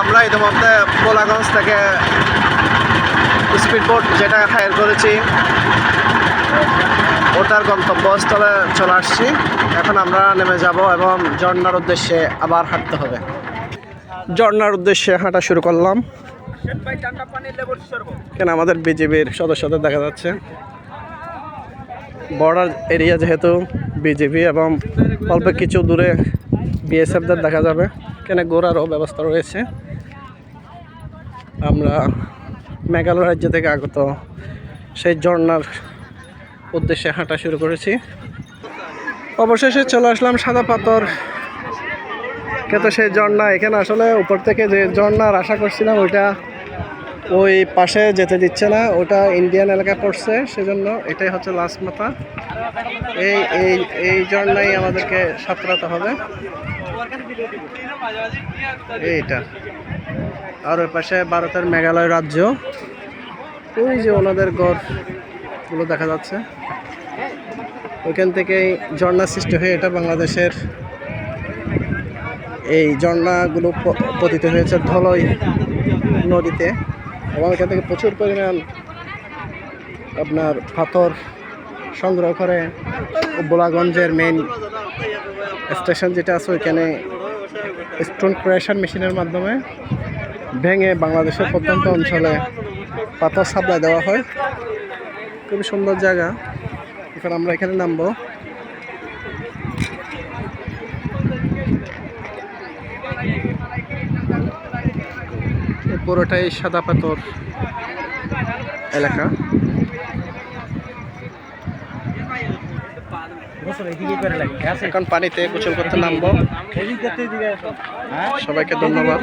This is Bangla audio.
আমরা ইতিমধ্যে পোলাগঞ্জ থেকে স্পিডবোট যেটা হায়ার করেছি ওটার গন্তব্যস্থলে চলে আসছি। এখন আমরা নেমে যাব এবং ঝর্ণার উদ্দেশ্যে আবার হাঁটতে হবে। ঝর্ণার উদ্দেশ্যে হাঁটা শুরু করলাম। কেন আমাদের বিজিবির সদস্যদের দেখা যাচ্ছে, বর্ডার এরিয়া যেহেতু বিজিবি এবং অল্প কিছু দূরে বিএসএফদের দেখা যাবে। কেন ঘোরারও ব্যবস্থা রয়েছে। আমরা মেঘালয় রাজ্য থেকে আগত সেই ঝর্ণার উদ্দেশ্যে হাঁটা শুরু করেছি। অবশেষে চলে আসলাম সাদা পাথর কিন্তু সেই ঝর্ণা এখানে আসলে উপর থেকে যে ঝর্ণার আশা করছিলাম ওইটা ওই পাশে যেতে দিচ্ছে না, ওটা ইন্ডিয়ান এলাকায় পড়ছে, সেজন্য এটাই হচ্ছে লাস্ট মাথা। এই এই এই ঝর্ণাই আমাদেরকে সাঁতরাতে হবে এইটা। আর ওই পাশে ভারতের মেঘালয় রাজ্য, ওই যে ওনাদের গড়গুলো দেখা যাচ্ছে, ওইখান থেকেই ঝর্ণা সৃষ্টি হয়ে এটা বাংলাদেশের এই ঝর্ণাগুলো পতিত হয়েছে ধলই নদীতে এবং এখান থেকে প্রচুর পরিমাণ আপনার পাথর সংগ্রহ করে বোলাগঞ্জের মেইন স্টেশন যেটা আছে ওইখানে স্টোন ক্রাশার মেশিনের মাধ্যমে ভেঙে বাংলাদেশের প্রত্যন্ত অঞ্চলে পাথর সাপ্লাই দেওয়া হয়। খুবই সুন্দর জায়গা। এখন আমরা এখানে নামবো। পুরোটাই সাদা পাথর এলাকা। এখন পানিতে গোসল করতে নামবো। সবাইকে ধন্যবাদ।